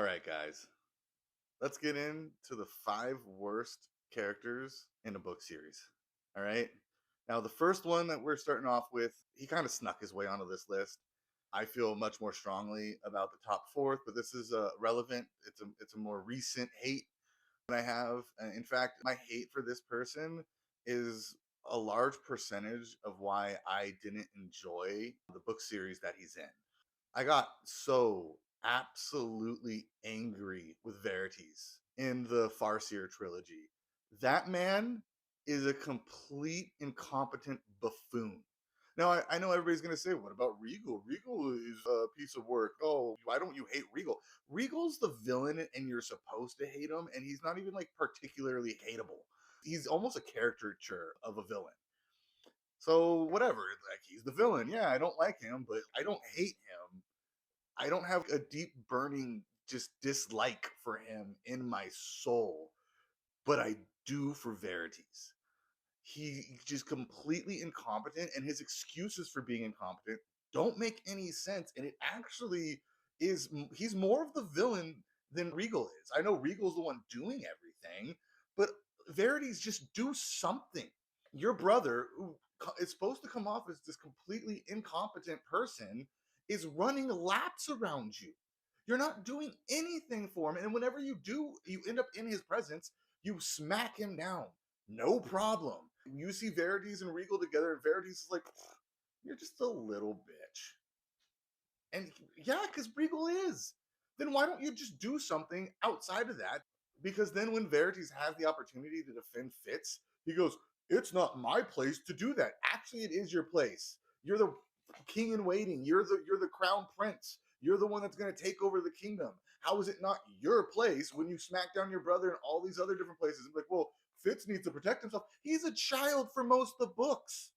All right, guys, let's get into the five worst characters in a book series. All right. Now, the first one that we're starting off with, he kind of snuck his way onto this list. I feel much more strongly about the top fourth, but this is relevant. It's a more recent hate that I have. In fact, my hate for this person is a large percentage of why I didn't enjoy the book series that he's in. I got so absolutely angry with Verities in the Farseer trilogy. That man is a complete incompetent buffoon. Now, I know everybody's going to say, what about Regal? Regal is a piece of work. Oh, why don't you hate Regal? Regal's the villain, and you're supposed to hate him, and he's not even like particularly hateable. He's almost a caricature of a villain. So, whatever. Like, he's the villain. Yeah, I don't like him, but I don't hate him. I don't have a deep burning just dislike for him in my soul, but I do for Verities. He just completely incompetent, and his excuses for being incompetent don't make any sense. And it actually is, he's more of the villain than Regal is. I know Regal's the one doing everything, but Verities, just do something. Your brother, who is supposed to come off as this completely incompetent person, is running laps around you. You're not doing anything for him. And whenever you do, you end up in his presence, you smack him down. No problem. You see Verities and Regal together, and Verities is like, you're just a little bitch. And yeah, because Regal is. Then why don't you just do something outside of that? Because then when Verities has the opportunity to defend Fitz, he goes, it's not my place to do that. Actually, it is your place. You're the king in waiting. You're the crown prince. You're the one that's going to take over the kingdom. How is it not your place when you smack down your brother in all these other different places? I'm like, well, Fitz needs to protect himself. He's a child for most of the books.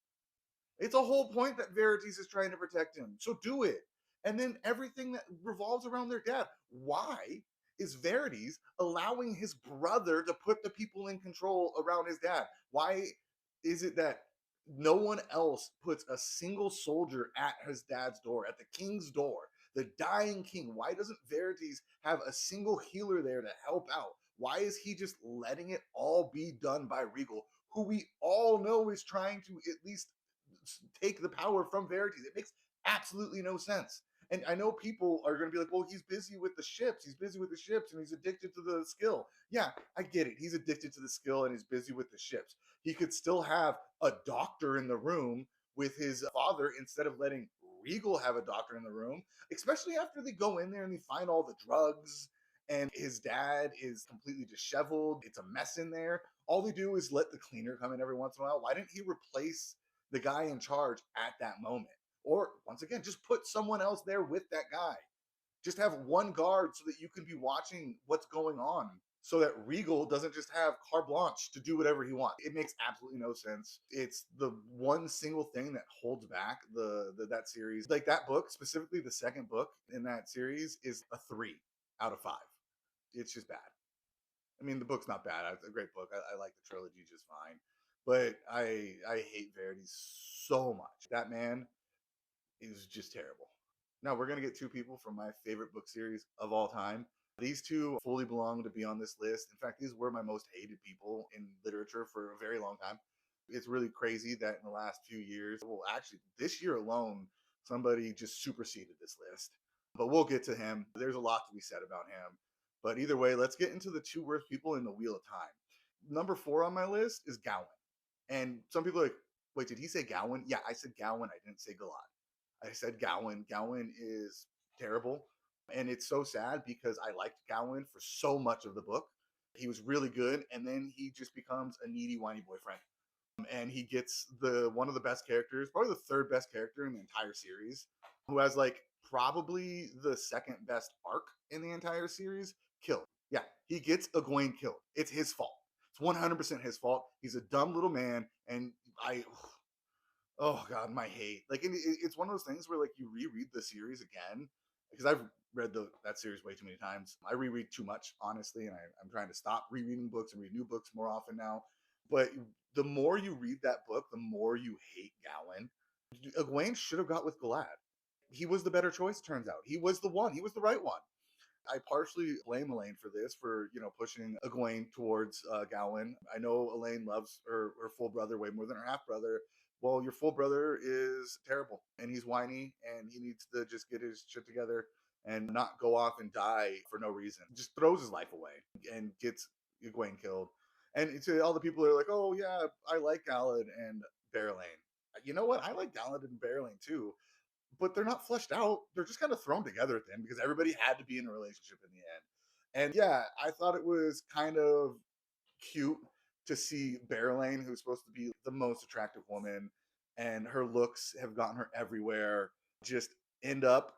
It's a whole point that Verities is trying to protect him. So do it. And then everything that revolves around their dad. Why is Verities allowing his brother to put the people in control around his dad? Why is it that no one else puts a single soldier at his dad's door, at the king's door, the dying king? Why doesn't Verities have a single healer there to help out? Why is he just letting it all be done by Regal, who we all know is trying to at least take the power from Verities? It makes absolutely no sense. And I know people are going to be like, well, he's busy with the ships. He's busy with the ships and he's addicted to the skill. Yeah, I get it. He's addicted to the skill and he's busy with the ships. He could still have a doctor in the room with his father instead of letting Regal have a doctor in the room, especially after they go in there and they find all the drugs and his dad is completely disheveled. It's a mess in there. All they do is let the cleaner come in every once in a while. Why didn't he replace the guy in charge at that moment? Or once again, just put someone else there with that guy. Just have one guard so that you can be watching what's going on, so that Regal doesn't just have carte blanche to do whatever he wants. It makes absolutely no sense. It's the one single thing that holds back the that series. Like that book, specifically the second book in that series, is a 3 out of 5. It's just bad. I mean, the book's not bad. It's a great book. I like the trilogy just fine. But I hate Verity so much. That man is just terrible. Now we're gonna get two people from my favorite book series of all time. These two fully belong to be on this list. In fact, these were my most hated people in literature for a very long time. It's really crazy that in the last few years, well, actually, this year alone, somebody just superseded this list. But we'll get to him. There's a lot to be said about him. But either way, let's get into the two worst people in the Wheel of Time. Number 4 on my list is Gowan. And some people are like, wait, did he say Gowan? Yeah, I said Gowan. I didn't say Galad. I said Gowan. Gowan is terrible. And it's so sad because I liked Gowan for so much of the book. He was really good. And then he just becomes a needy, whiny boyfriend. And he gets the one of the best characters, probably the third best character in the entire series, who has like probably the second best arc in the entire series, killed. Yeah, he gets Egwene killed. It's his fault. It's 100% his fault. He's a dumb little man. And I, oh god, my hate. Like, and it's one of those things where like you reread the series again, because I've read that series way too many times. I reread too much, honestly, and I'm trying to stop rereading books and read new books more often now. But the more you read that book, the more you hate Gowan. Egwene should have got with Galad. He was the better choice, turns out. He was the one. He was the right one. I partially blame Elaine for this, for pushing Egwene towards Gawain. I know Elaine loves her full brother way more than her half brother. Well, your full brother is terrible, and he's whiny, and he needs to just get his shit together and not go off and die for no reason. Just throws his life away and gets Egwene killed. And to all the people that are like, "Oh yeah, I like Galad and Barrelane." You know what? I like Galad and Barrelane too, but they're not fleshed out. They're just kind of thrown together at the end because everybody had to be in a relationship in the end. And yeah, I thought it was kind of cute to see Barrelane, who's supposed to be the most attractive woman, and her looks have gotten her everywhere, just end up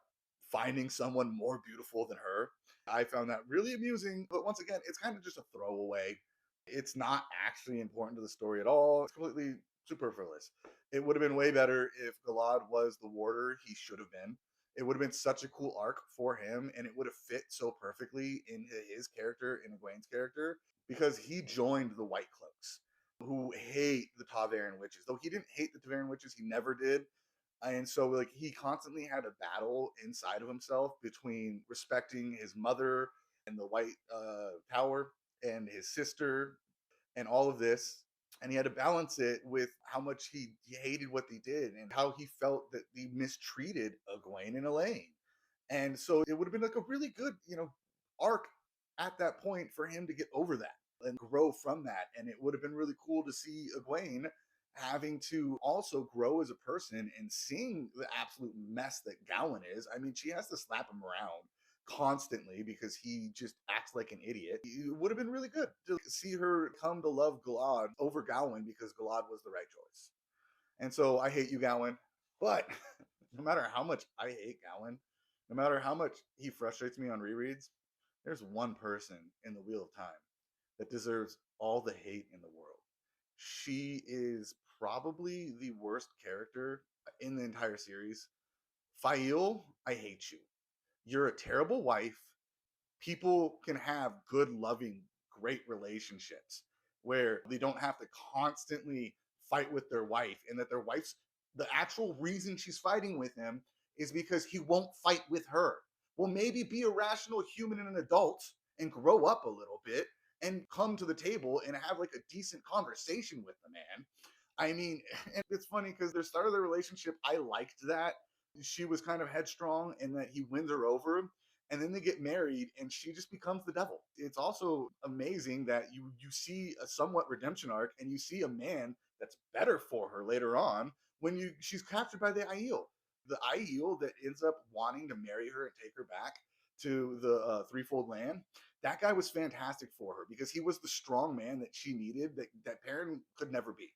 finding someone more beautiful than her. I found that really amusing, but once again, it's kind of just a throwaway. It's not actually important to the story at all. It's completely superfluous. It would have been way better if Galad was the warder he should have been. It would have been such a cool arc for him, and it would have fit so perfectly in his character, in Egwene's character, because he joined the White Cloaks, who hate the Taveran witches. Though he didn't hate the Taveran witches, he never did. And so, like, he constantly had a battle inside of himself between respecting his mother and the White Tower and his sister and all of this. And he had to balance it with how much he hated what they did and how he felt that they mistreated Egwene and Elaine. And so it would have been like a really good, arc at that point for him to get over that and grow from that. And it would have been really cool to see Egwene having to also grow as a person and seeing the absolute mess that Gowan is. I mean, she has to slap him around constantly because he just acts like an idiot. It would have been really good to see her come to love Galad over Gowan because Galad was the right choice. And so I hate you, Gowan. But no matter how much I hate Gowan, no matter how much he frustrates me on rereads, there's one person in the Wheel of Time that deserves all the hate in the world. She is probably the worst character in the entire series. Fail, I hate you. You're a terrible wife. People can have good, loving, great relationships where they don't have to constantly fight with their wife, and that their wife's the actual reason she's fighting with him is because he won't fight with her. Well, maybe be a rational human and an adult and grow up a little bit and come to the table and have like a decent conversation with the man. I mean, and it's funny because the start of the relationship, I liked that. She was kind of headstrong and that he wins her over, and then they get married and she just becomes the devil. It's also amazing that you see a somewhat redemption arc and you see a man that's better for her later on when you she's captured by the Aiel. The Aiel that ends up wanting to marry her and take her back to the threefold land. That guy was fantastic for her because he was the strong man that she needed, that Perrin could never be.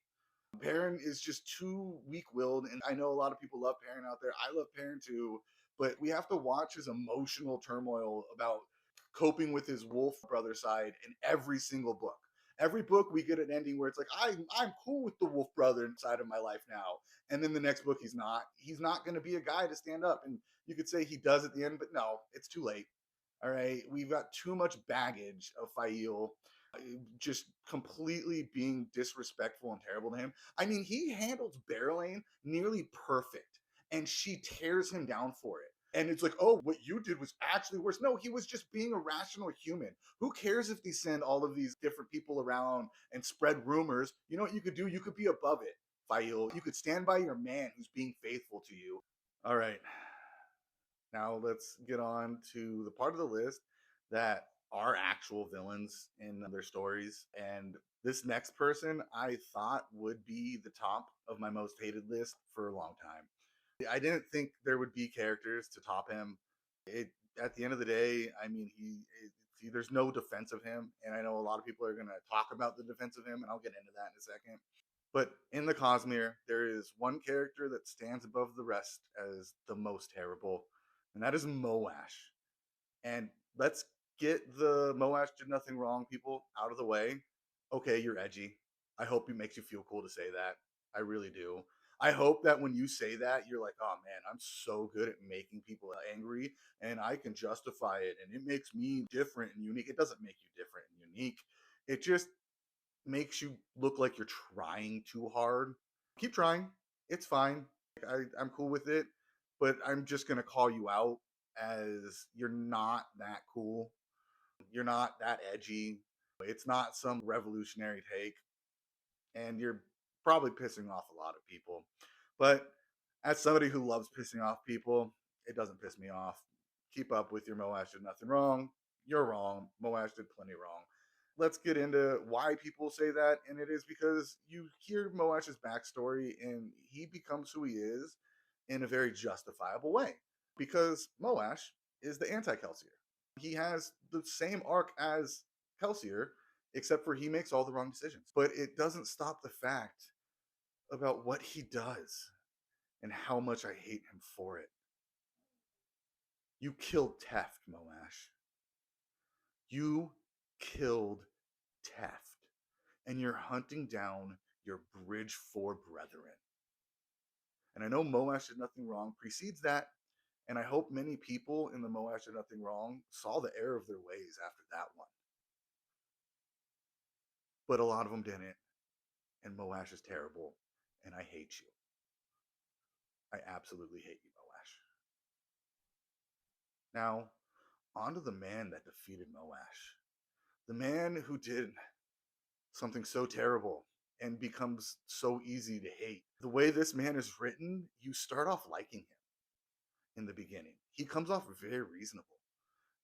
Perrin is just too weak-willed, and I know a lot of people love Perrin out there. I love Perrin too, but we have to watch his emotional turmoil about coping with his wolf brother side in every single book. Every book we get an ending where it's like I'm cool with the wolf brother inside of my life now, and then the next book he's not. He's not going to be a guy to stand up, and you could say he does at the end, but no, it's too late. All right, we've got too much baggage of Fail just completely being disrespectful and terrible to him. I mean, he handles Barrelane nearly perfect, and she tears him down for it. And it's like, oh, what you did was actually worse. No, he was just being a rational human. Who cares if they send all of these different people around and spread rumors? You know what you could do? You could be above it, Fail. You could stand by your man who's being faithful to you. All right. Now let's get on to the part of the list that are actual villains in their stories. And this next person I thought would be the top of my most hated list for a long time. I didn't think there would be characters to top him. It At the end of the day, I mean, there's no defense of him, and I know a lot of people are going to talk about the defense of him, and I'll get into that in a second. But in the Cosmere, there is one character that stands above the rest as the most terrible, and that is Moash. And let's get the Moash did nothing wrong people out of the way. Okay, you're edgy. I hope it makes you feel cool to say that. I really do. I hope that when you say that, you're like, oh man, I'm so good at making people angry and I can justify it and it makes me different and unique. It doesn't make you different and unique. It just makes you look like you're trying too hard. Keep trying. It's fine. I'm cool with it, but I'm just going to call you out as you're not that cool. You're not that edgy. It's not some revolutionary take, and you're probably pissing off a lot of people. But as somebody who loves pissing off people, it doesn't piss me off. Keep up with your Moash did nothing wrong. You're wrong. Moash did plenty wrong. Let's get into why people say that. And it is because you hear Moash's backstory and he becomes who he is in a very justifiable way. Because Moash is the anti Kelsier. He has the same arc as Kelsier, except for he makes all the wrong decisions. But it doesn't stop the fact about what he does and how much I hate him for it. You killed Teft, Moash. You killed Teft. And you're hunting down your Bridge 4 brethren. And I know Moash did nothing wrong precedes that, and I hope many people in the Moash did nothing wrong saw the error of their ways after that one. But a lot of them didn't, and Moash is terrible, and I hate you. I absolutely hate you, Moash. Now, on to the man that defeated Moash. The man who did something so terrible and becomes so easy to hate. The way this man is written, you start off liking him in the beginning. He comes off very reasonable.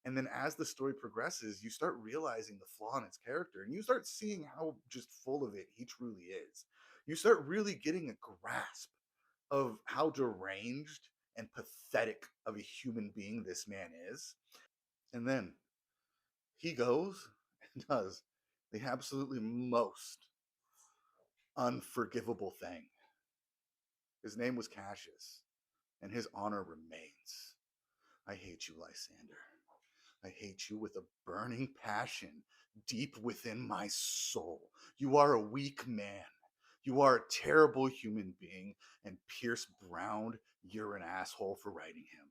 And then as the story progresses, you start realizing the flaw in its character and you start seeing how just full of it he truly is. You start really getting a grasp of how deranged and pathetic of a human being this man is. And then he goes and does the absolutely most unforgivable thing. His name was Cassius, and his honor remains. I hate you, Lysander. I hate you with a burning passion deep within my soul. You are a weak man. You are a terrible human being, and Pierce Brown, you're an asshole for writing him.